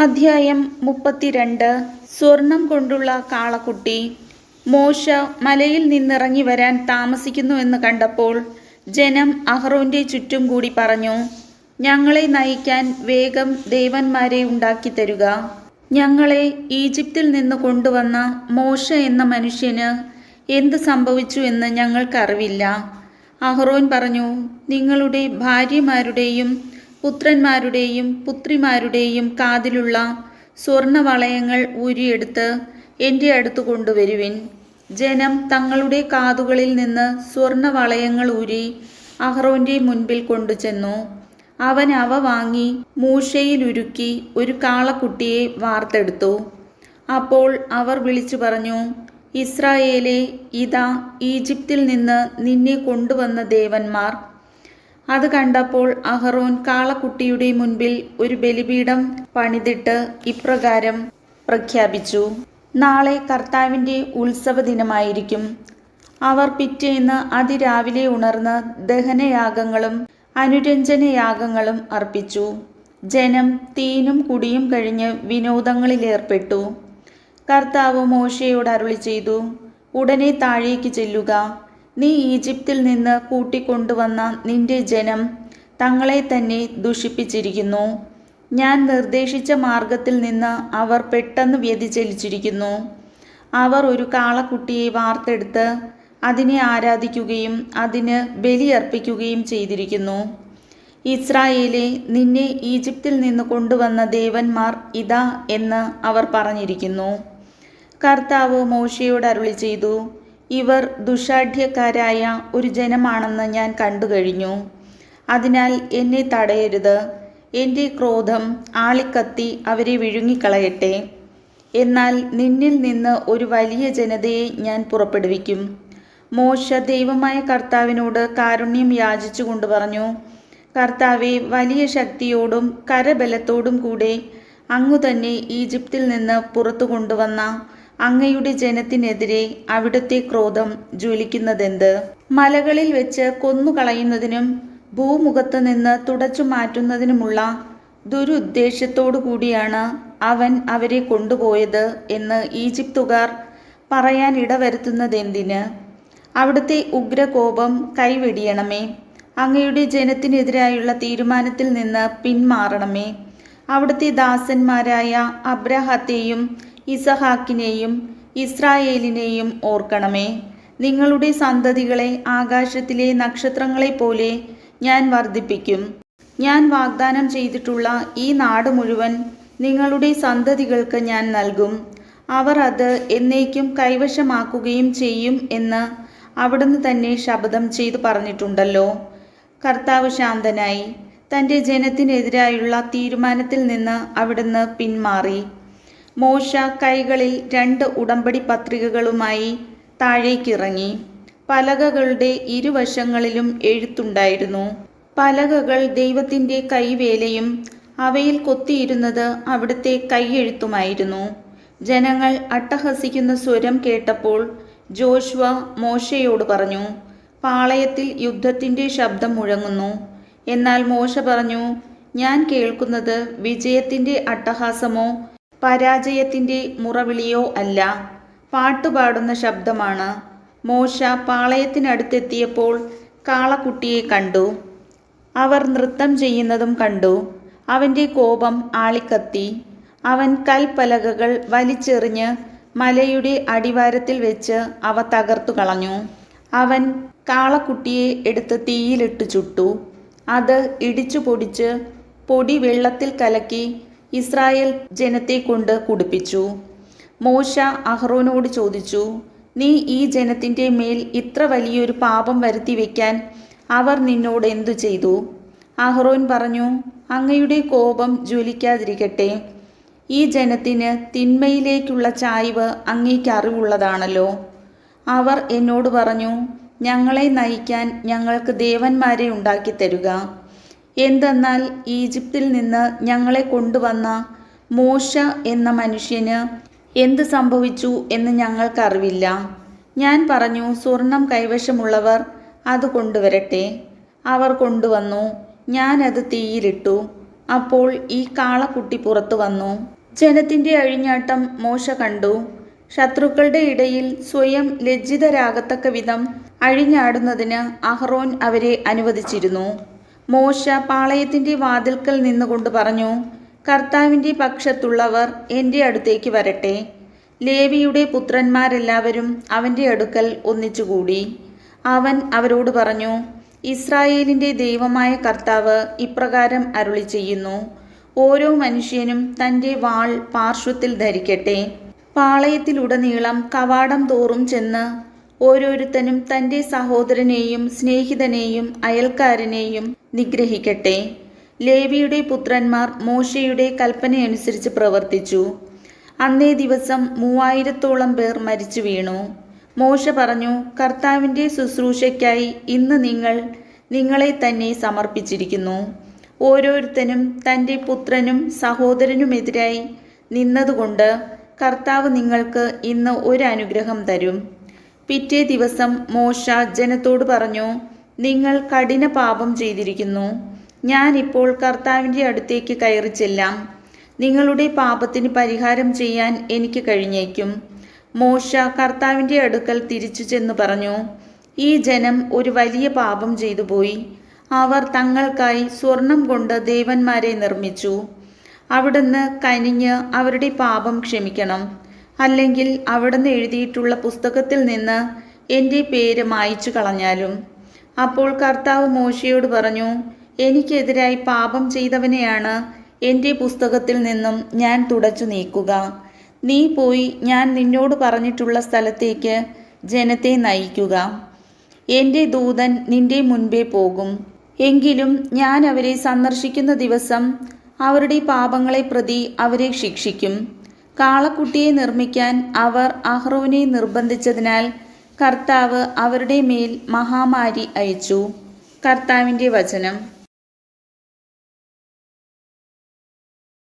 അധ്യായം 32. സ്വർണം കൊണ്ടുള്ള കാളക്കുട്ടി. മോശ മലയിൽ നിന്നിറങ്ങി വരാൻ താമസിക്കുന്നുവെന്ന് കണ്ടപ്പോൾ ജനം അഹ്റോന്റെ ചുറ്റും കൂടി പറഞ്ഞു, ഞങ്ങളെ നയിക്കാൻ വേഗം ദേവന്മാരെ ഉണ്ടാക്കി തരുക. ഞങ്ങളെ ഈജിപ്തിൽ നിന്ന് കൊണ്ടുവന്ന മോശ എന്ന മനുഷ്യന് എന്ത് സംഭവിച്ചു എന്ന് ഞങ്ങൾക്കറിവില്ല. അഹ്റോൻ പറഞ്ഞു, നിങ്ങളുടെ ഭാര്യമാരുടെയും പുത്രന്മാരുടെയും പുത്രിമാരുടെയും കാതിലുള്ള സ്വർണവളയങ്ങൾ ഊരിയെടുത്ത് എൻ്റെ അടുത്ത് കൊണ്ടുവരുവിൻ. ജനം തങ്ങളുടെ കാതുകളിൽ നിന്ന് സ്വർണവളയങ്ങൾ ഊരി അഹ്റോന്റെ മുൻപിൽ കൊണ്ടുചെന്നു. അവൻ അവ വാങ്ങി മൂശയിലുരുക്കി ഒരു കാളക്കുട്ടിയെ വാർത്തെടുത്തു. അപ്പോൾ അവർ വിളിച്ചു പറഞ്ഞു, ഇസ്രായേലേ, ഇതാ ഈജിപ്തിൽ നിന്ന് നിന്നെ കൊണ്ടുവന്ന ദേവന്മാർ. അത് കണ്ടപ്പോൾ അഹ്റോൻ കാളക്കുട്ടിയുടെ മുൻപിൽ ഒരു ബലിപീഠം പണിതിട്ട് ഇപ്രകാരം പ്രഖ്യാപിച്ചു, നാളെ കർത്താവിൻ്റെ ഉത്സവ ദിനമായിരിക്കും. അവർ പിറ്റേന്ന് അതിരാവിലെ ഉണർന്ന് ദഹനയാഗങ്ങളും അനുരഞ്ജനയാഗങ്ങളും അർപ്പിച്ചു. ജനം തീനും കുടിയും കഴിഞ്ഞ് വിനോദങ്ങളിലേർപ്പെട്ടു. കർത്താവ് മോശയോട് അരുളി ചെയ്തു, ഉടനെ താഴേക്ക് ചെല്ലുക. നീ ഈജിപ്തിൽ നിന്ന് കൂട്ടിക്കൊണ്ടുവന്ന നിന്റെ ജനം തങ്ങളെ തന്നെ ദുഷിപ്പിച്ചിരിക്കുന്നു. ഞാൻ നിർദ്ദേശിച്ച മാർഗത്തിൽ നിന്ന് അവർ പെട്ടെന്ന് വ്യതിചലിച്ചിരിക്കുന്നു. അവർ ഒരു കാളക്കുട്ടിയെ വാർത്തെടുത്ത് അതിനെ ആരാധിക്കുകയും അതിന് ബലിയർപ്പിക്കുകയും ചെയ്തിരിക്കുന്നു. ഇസ്രായേലേ, നിന്നെ ഈജിപ്തിൽ നിന്ന് കൊണ്ടുവന്ന ദേവന്മാർ ഇതാ എന്ന് അവർ പറഞ്ഞിരിക്കുന്നു. കർത്താവ് മോശയോട് അരുളി ചെയ്തു, ഇവർ ദുഷാഢ്യക്കാരായ ഒരു ജനമാണെന്ന് ഞാൻ കണ്ടുകഴിഞ്ഞു. അതിനാൽ എന്നെ തടയരുത്. എൻ്റെ ക്രോധം ആളിക്കത്തി അവരെ വിഴുങ്ങിക്കളയട്ടെ. എന്നാൽ നിന്നിൽ നിന്ന് ഒരു വലിയ ജനതയെ ഞാൻ പുറപ്പെടുവിക്കും. മോശ ദൈവമായ കർത്താവിനോട് കാരുണ്യം യാചിച്ചുകൊണ്ട് പറഞ്ഞു, കർത്താവെ, വലിയ ശക്തിയോടും കരബലത്തോടും കൂടെ അങ്ങു തന്നെ ഈജിപ്തിൽ നിന്ന് പുറത്തു കൊണ്ടുവന്ന അങ്ങയുടെ ജനത്തിനെതിരെ അവിടുത്തെ ക്രോധം ജ്വലിക്കുന്നതെന്ത്? മലകളിൽ വെച്ച് കൊന്നുകളയുന്നതിനും ഭൂമുഖത്ത് നിന്ന് തുടച്ചു മാറ്റുന്നതിനുമുള്ള ദുരുദ്ദേശത്തോടു കൂടിയാണ് അവൻ അവരെ കൊണ്ടുപോയത് എന്ന് ഈജിപ്തുകാർ പറയാൻ ഇടവരുത്തുന്നതെന്തിന്? അവിടുത്തെ ഉഗ്രകോപം കൈവെടിയണമേ. അങ്ങയുടെ ജനത്തിനെതിരായുള്ള തീരുമാനത്തിൽ നിന്ന് പിന്മാറണമേ. അവിടുത്തെ ദാസന്മാരായ അബ്രാഹത്തെയും ഇസഹാക്കിനെയും ഇസ്രായേലിനെയും ഓർക്കണമേ. നിങ്ങളുടെ സന്തതികളെ ആകാശത്തിലെ നക്ഷത്രങ്ങളെപ്പോലെ ഞാൻ വർദ്ധിപ്പിക്കും. ഞാൻ വാഗ്ദാനം ചെയ്തിട്ടുള്ള ഈ നാട് മുഴുവൻ നിങ്ങളുടെ സന്തതികൾക്ക് ഞാൻ നൽകും. അവർ അത് എന്നേക്കും കൈവശമാക്കുകയും ചെയ്യും എന്ന് അവിടുന്ന് തന്നെ ശപഥം ചെയ്തു പറഞ്ഞിട്ടുണ്ടല്ലോ. കർത്താവ് ശാന്തനായി. തൻ്റെ ജനത്തിനെതിരായുള്ള തീരുമാനത്തിൽ നിന്ന് അവിടുന്ന് പിന്മാറി. മോശ കൈകളിൽ 2 ഉടമ്പടി പത്രികകളുമായി താഴേക്കിറങ്ങി. പലകകളുടെ ഇരുവശങ്ങളിലും എഴുത്തുണ്ടായിരുന്നു. പലകകൾ ദൈവത്തിൻ്റെ കൈവേലയും അവയിൽ കൊത്തിയിരുന്നത് അവിടുത്തെ കൈയെഴുത്തുമായിരുന്നു. ജനങ്ങൾ അട്ടഹസിക്കുന്ന സ്വരം കേട്ടപ്പോൾ ജോഷുവ മോശയോട് പറഞ്ഞു, പാളയത്തിൽ യുദ്ധത്തിൻ്റെ ശബ്ദം മുഴങ്ങുന്നു. എന്നാൽ മോശ പറഞ്ഞു, ഞാൻ കേൾക്കുന്നത് വിജയത്തിൻ്റെ അട്ടഹാസമോ പരാജയത്തിൻ്റെ മുറവിളിയോ അല്ല, പാട്ടുപാടുന്ന ശബ്ദമാണ്. മോശ പാളയത്തിനടുത്തെത്തിയപ്പോൾ കാളക്കുട്ടിയെ കണ്ടു. അവർ നൃത്തം ചെയ്യുന്നതും കണ്ടു. അവൻ്റെ കോപം ആളിക്കത്തി. അവൻ കൽപ്പലകകൾ വലിച്ചെറിഞ്ഞ് മലയുടെ അടിവാരത്തിൽ വെച്ച് അവ തകർത്തു കളഞ്ഞു. അവൻ കാളക്കുട്ടിയെ എടുത്ത് തീയിലിട്ട് ചുട്ടു. അത് ഇടിച്ചു പൊടിച്ച് പൊടി വെള്ളത്തിൽ കലക്കി ഇസ്രായേൽ ജനത്തെ കൊണ്ട് കുടിപ്പിച്ചു. മോശ അഹ്റോനോട് ചോദിച്ചു, നീ ഈ ജനത്തിൻ്റെ മേൽ ഇത്ര വലിയൊരു പാപം വരുത്തി വയ്ക്കാൻ അവർ നിന്നോട് എന്തു ചെയ്തു? അഹ്റോൻ പറഞ്ഞു, അങ്ങയുടെ കോപം ജ്വലിക്കാതിരിക്കട്ടെ. ഈ ജനത്തിന് തിന്മയിലേക്കുള്ള ചായ്വ് അങ്ങേക്ക് അറിവുള്ളതാണല്ലോ. അവർ എന്നോട് പറഞ്ഞു, ഞങ്ങളെ നയിക്കാൻ ഞങ്ങൾക്ക് ദേവന്മാരെ ഉണ്ടാക്കി തരുക. എന്തെന്നാൽ ഈജിപ്തിൽ നിന്ന് ഞങ്ങളെ കൊണ്ടുവന്ന മോശ എന്ന മനുഷ്യന് എന്ത് സംഭവിച്ചു എന്ന് ഞങ്ങൾക്കറിവില്ല. ഞാൻ പറഞ്ഞു, സ്വർണം കൈവശമുള്ളവർ അത് കൊണ്ടുവരട്ടെ. അവർ കൊണ്ടുവന്നു. ഞാനത് തീയിലിട്ടു. അപ്പോൾ ഈ കാളക്കുട്ടി പുറത്തു വന്നു. ജനത്തിന്റെ അഴിഞ്ഞാട്ടം മോശ കണ്ടു. ശത്രുക്കളുടെ ഇടയിൽ സ്വയം ലജ്ജിതരാകത്തക്ക വിധം അഴിഞ്ഞാടുന്നതിന് അഹ്റോൻ അവരെ അനുവദിച്ചിരുന്നു. മോശ പാളയത്തിന്റെ വാതിൽക്കൽ നിന്നുകൊണ്ട് പറഞ്ഞു, കർത്താവിന്റെ പക്ഷത്തുള്ളവർ എൻ്റെ അടുത്തേക്ക് വരട്ടെ. ലേവിയുടെ പുത്രന്മാരെല്ലാവരും അവൻ്റെ അടുക്കൽ ഒന്നിച്ചുകൂടി. അവൻ അവരോട് പറഞ്ഞു, ഇസ്രായേലിന്റെ ദൈവമായ കർത്താവ് ഇപ്രകാരം അരുളി ചെയ്യുന്നു, ഓരോ മനുഷ്യനും തൻ്റെ വാൾ പാർശ്വത്തിൽ ധരിക്കട്ടെ. പാളയത്തിലുടനീളം കവാടം തോറും ചെന്ന് ഓരോരുത്തനും തൻ്റെ സഹോദരനെയും സ്നേഹിതനെയും അയൽക്കാരനെയും നിഗ്രഹിക്കട്ടെ. ലേവിയുടെ പുത്രന്മാർ മോശയുടെ കൽപ്പനയനുസരിച്ച് പ്രവർത്തിച്ചു. അന്നേ ദിവസം 3000-ഓളം പേർ മരിച്ചു വീണു. മോശ പറഞ്ഞു, കർത്താവിൻ്റെ ശുശ്രൂഷയ്ക്കായി ഇന്ന് നിങ്ങൾ നിങ്ങളെ തന്നെ സമർപ്പിച്ചിരിക്കുന്നു. ഓരോരുത്തനും തൻ്റെ പുത്രനും സഹോദരനുമെതിരായി നിന്നതുകൊണ്ട് കർത്താവ് നിങ്ങൾക്ക് ഇന്ന് ഒരു അനുഗ്രഹം തരും. പിറ്റേ ദിവസം മോശ ജനത്തോട് പറഞ്ഞു, നിങ്ങൾ കഠിന പാപം ചെയ്തിരിക്കുന്നു. ഞാൻ ഇപ്പോൾ കർത്താവിൻ്റെ അടുത്തേക്ക് കയറി ചെല്ലാം. നിങ്ങളുടെ പാപത്തിന് പരിഹാരം ചെയ്യാൻ എനിക്ക് കഴിഞ്ഞേക്കും. മോശ കർത്താവിൻ്റെ അടുക്കൽ തിരിച്ചു ചെന്ന് പറഞ്ഞു, ഈ ജനം ഒരു വലിയ പാപം ചെയ്തു പോയി. അവർ തങ്ങൾക്കായി സ്വർണം കൊണ്ട് ദേവന്മാരെ നിർമ്മിച്ചു. അവിടുന്ന് കനിഞ്ഞ് അവരുടെ പാപം ക്ഷമിക്കണം. അല്ലെങ്കിൽ അവിടുന്ന് എഴുതിയിട്ടുള്ള പുസ്തകത്തിൽ നിന്ന് എൻ്റെ പേര് മായ്ച്ചു കളഞ്ഞാലും. അപ്പോൾ കർത്താവ് മോശയോട് പറഞ്ഞു, എനിക്കെതിരായി പാപം ചെയ്തവനെയാണ് എൻ്റെ പുസ്തകത്തിൽ നിന്നും ഞാൻ തുടച്ചു നീക്കുക. നീ പോയി ഞാൻ നിന്നോട് പറഞ്ഞിട്ടുള്ള സ്ഥലത്തേക്ക് ജനത്തെ നയിക്കുക. എൻ്റെ ദൂതൻ നിന്റെ മുൻപേ പോകും. എങ്കിലും ഞാൻ അവരെ സന്ദർശിക്കുന്ന ദിവസം അവരുടെ പാപങ്ങളെ പ്രതി അവരെ ശിക്ഷിക്കും. കാളക്കുട്ടിയെ നിർമ്മിക്കാൻ അവർ അഹ്റോനെ നിർബന്ധിച്ചതിനാൽ കർത്താവ് അവരുടെ മേൽ മഹാമാരി അയച്ചു. കർത്താവിൻ്റെ വചനം.